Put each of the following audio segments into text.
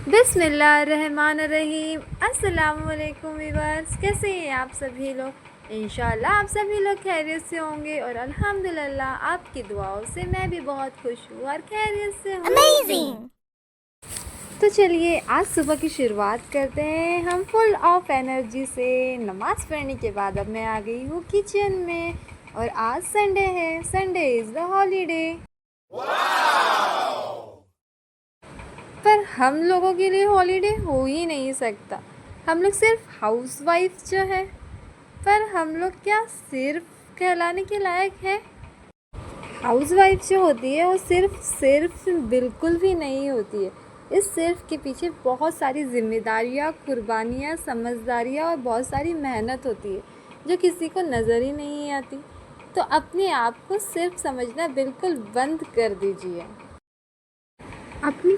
बिस्मिल्लाहिर्रहमानिर्रहीम। अस्सलामुअलैकुम व्यूअर्स, कैसे हैं आप सभी लोग। इंशाल्लाह आप सभी लोग खैरियत से होंगे और अल्हम्दुलिल्लाह आपकी दुआओं से मैं भी बहुत खुश हूँ और खैरियत से हूँ। अमेजिंग। तो चलिए आज सुबह की शुरुआत करते हैं हम फुल ऑफ एनर्जी से। नमाज़ पढ़ने के बाद अब मैं आ गई हूँ किचन में और आज संडे है। Sunday is the holiday. पर हम लोगों के लिए हॉलीडे हो ही नहीं सकता। हम लोग सिर्फ हाउसवाइफ जो है, पर हम लोग क्या सिर्फ कहलाने के लायक है। हाउसवाइफ जो होती है वो सिर्फ बिल्कुल भी नहीं होती है। इस सिर्फ के पीछे बहुत सारी जिम्मेदारियाँ, कुर्बानियाँ, समझदारियाँ और बहुत सारी मेहनत होती है जो किसी को नज़र ही नहीं आती। तो अपने आप को सिर्फ समझना बिल्कुल बंद कर दीजिए। अपनी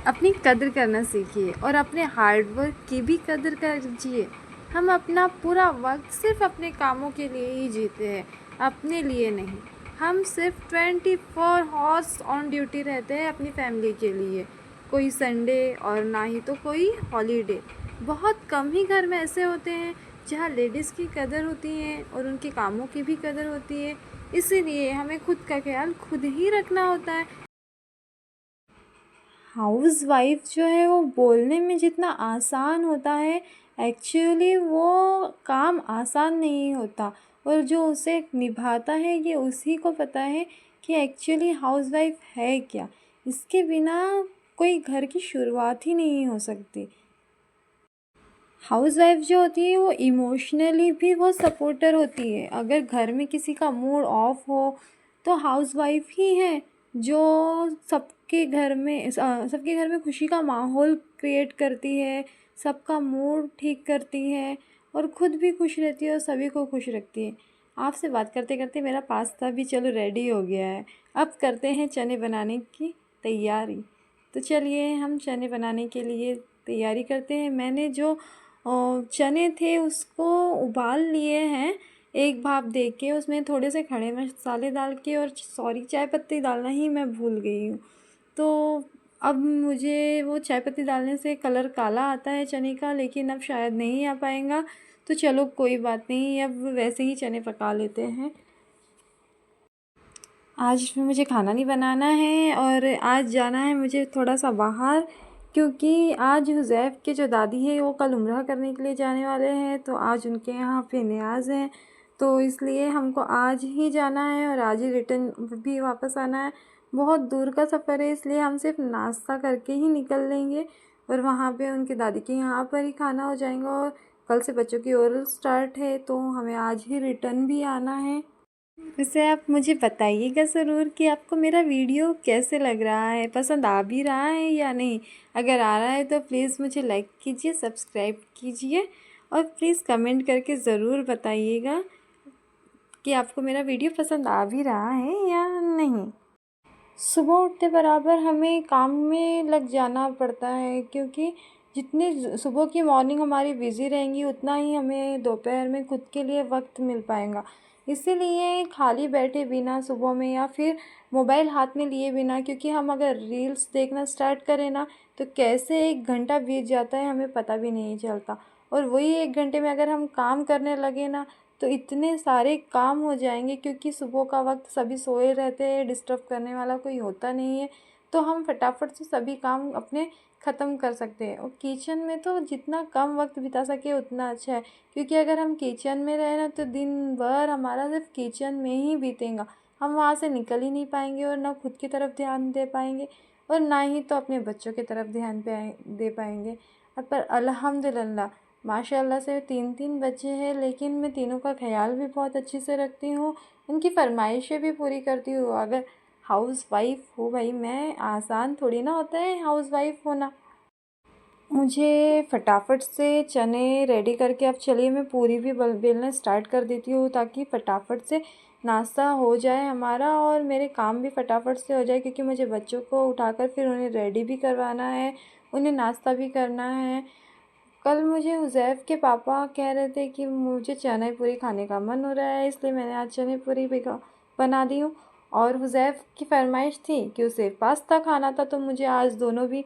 अपनी कदर करना सीखिए और अपने हार्ड वर्क की भी कदर कीजिए। हम अपना पूरा वक्त सिर्फ अपने कामों के लिए ही जीते हैं, अपने लिए नहीं। हम सिर्फ 24 हॉर्स ऑन ड्यूटी रहते हैं अपनी फैमिली के लिए। कोई संडे और ना ही तो कोई हॉलीडे। बहुत कम ही घर में ऐसे होते हैं जहाँ लेडीज़ की कदर होती है और उनके कामों की भी कदर होती है। इसीलिए हमें खुद का ख्याल खुद ही रखना होता है। हाउसवाइफ जो है वो बोलने में जितना आसान होता है, एक्चुअली वो काम आसान नहीं होता। और जो उसे निभाता है ये उसी को पता है कि एक्चुअली हाउसवाइफ है क्या। इसके बिना कोई घर की शुरुआत ही नहीं हो सकती। हाउसवाइफ जो होती है वो इमोशनली भी बहुत सपोर्टर होती है। अगर घर में किसी का मूड ऑफ हो तो हाउसवाइफ ही है जो सबके घर में खुशी का माहौल क्रिएट करती है, सबका मूड ठीक करती है और ख़ुद भी खुश रहती है और सभी को खुश रखती है। आपसे बात करते करते मेरा पास्ता भी चलो रेडी हो गया है। अब करते हैं चने बनाने की तैयारी। तो चलिए हम चने बनाने के लिए तैयारी करते हैं। मैंने जो चने थे उसको उबाल लिए हैं, एक भाप दे के उसमें थोड़े से खड़े मसाले डाल के, और चाय पत्ती डालना ही मैं भूल गई हूँ। तो अब मुझे वो चाय पत्ती डालने से कलर काला आता है चने का, लेकिन अब शायद नहीं आ पाएगा। तो चलो कोई बात नहीं, अब वैसे ही चने पका लेते हैं। आज मुझे खाना नहीं बनाना है और आज जाना है मुझे थोड़ा सा बाहर, क्योंकि आज हुज़ैफ़ के जो दादी है वो कल उम्रा करने के लिए जाने वाले हैं। तो आज उनके यहाँ पे न्याज़ है, तो इसलिए हमको आज ही जाना है और आज ही रिटर्न भी वापस आना है। बहुत दूर का सफ़र है, इसलिए हम सिर्फ नाश्ता करके ही निकल लेंगे और वहाँ पे उनके दादी के यहाँ पर ही खाना हो जाएगा। और कल से बच्चों की ओरल स्टार्ट है, तो हमें आज ही रिटर्न भी आना है। वैसे आप मुझे बताइएगा ज़रूर कि आपको मेरा वीडियो कैसे लग रहा है, पसंद आ भी रहा है या नहीं। अगर आ रहा है तो प्लीज़ मुझे लाइक कीजिए, सब्सक्राइब कीजिए और प्लीज़ कमेंट करके ज़रूर बताइएगा कि आपको मेरा वीडियो पसंद आ भी रहा है या नहीं। सुबह उठते बराबर हमें काम में लग जाना पड़ता है, क्योंकि जितनी सुबह की मॉर्निंग हमारी बिज़ी रहेंगी उतना ही हमें दोपहर में खुद के लिए वक्त मिल पाएगा। इसीलिए खाली बैठे बिना सुबह में या फिर मोबाइल हाथ में लिए बिना, क्योंकि हम अगर रील्स देखना स्टार्ट करें ना तो कैसे 1 घंटा बीत जाता है हमें पता भी नहीं चलता। और वही 1 घंटे में अगर हम काम करने लगे ना तो इतने सारे काम हो जाएंगे, क्योंकि सुबह का वक्त सभी सोए रहते हैं, डिस्टर्ब करने वाला कोई होता नहीं है। तो हम फटाफट से सभी काम अपने ख़त्म कर सकते हैं। और किचन में तो जितना कम वक्त बिता सके उतना अच्छा है, क्योंकि अगर हम किचन में रहे ना तो दिन भर हमारा सिर्फ किचन में ही बीतेगा। हम वहाँ से निकल ही नहीं पाएंगे और ना खुद की तरफ ध्यान दे पाएंगे और ना ही तो अपने बच्चों की तरफ ध्यान दे पाएंगे। पर अल्हम्दुलिल्लाह माशाल्लाह से 3 बच्चे हैं, लेकिन मैं तीनों का ख्याल भी बहुत अच्छे से रखती हूँ, उनकी फरमाइशें भी पूरी करती हूँ। अगर हाउस वाइफ हो भाई, मैं आसान थोड़ी ना होता है हाउस वाइफ होना। मुझे फटाफट से चने रेडी करके, अब चलिए मैं पूरी भी बेलना स्टार्ट कर देती हूँ, ताकि फटाफट से नाश्ता हो जाए हमारा और मेरे काम भी फटाफट से हो जाए, क्योंकि मुझे बच्चों को उठाकर फिर उन्हें रेडी भी करवाना है, उन्हें नाश्ता भी करना है। कल मुझे हुज़ैफ़ के पापा कह रहे थे कि मुझे चने पूरी खाने का मन हो रहा है, इसलिए मैंने आज चने पूरी भी बना दी हूँ। और हुज़ैफ़ की फरमाइश थी कि उसे पास्ता खाना था, तो मुझे आज दोनों भी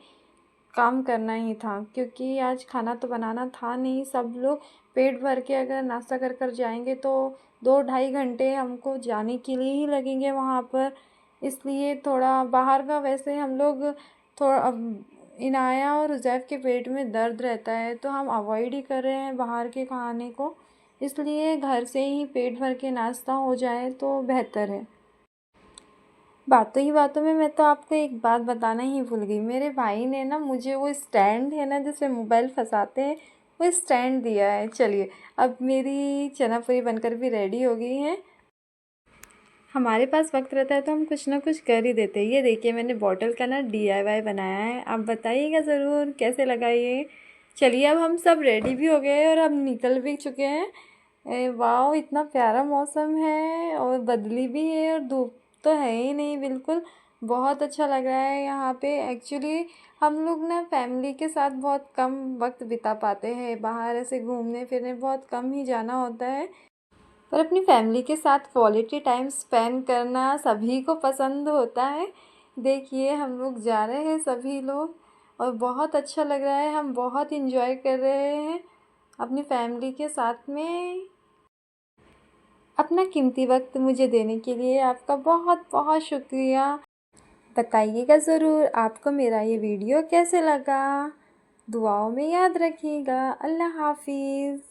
काम करना ही था, क्योंकि आज खाना तो बनाना था नहीं। सब लोग पेट भर के अगर नाश्ता कर कर जाएंगे तो 2-2.5 घंटे हमको जाने के लिए ही लगेंगे वहाँ पर। इसलिए थोड़ा बाहर का, वैसे हम लोग थोड़ा अब इनाया और हुज़ैफ के पेट में दर्द रहता है तो हम अवॉइड ही कर रहे हैं बाहर के खाने को। इसलिए घर से ही पेट भर के नाश्ता हो जाए तो बेहतर है। बातों ही बातों में मैं तो आपको एक बात बताना ही भूल गई। मेरे भाई ने ना मुझे वो स्टैंड है ना जिसमें मोबाइल फंसाते हैं, वो स्टैंड दिया है। चलिए, अब मेरी चना पूरी बनकर भी रेडी हो गई है। हमारे पास वक्त रहता है तो हम कुछ ना कुछ कर ही देते हैं। ये देखिए, मैंने बॉटल का ना DIY बनाया है। आप बताइएगा ज़रूर कैसे लगा ये। चलिए, अब हम सब रेडी भी हो गए और हम निकल भी चुके हैं। वाह, इतना प्यारा मौसम है और बदली भी है और धूप तो है ही नहीं बिल्कुल। बहुत अच्छा लग रहा है यहाँ पे। एक्चुअली हम लोग ना फैमिली के साथ बहुत कम वक्त बिता पाते हैं, बाहर ऐसे घूमने फिरने बहुत कम ही जाना होता है। पर अपनी फैमिली के साथ क्वालिटी टाइम स्पेंड करना सभी को पसंद होता है। देखिए, हम लोग जा रहे हैं सभी लोग और बहुत अच्छा लग रहा है। हम बहुत इंजॉय कर रहे हैं अपनी फैमिली के साथ में। अपना कीमती वक्त मुझे देने के लिए आपका बहुत बहुत शुक्रिया। बताइएगा ज़रूर आपको मेरा ये वीडियो कैसे लगा। दुआओं में याद रखिएगा। अल्लाह हाफिज़।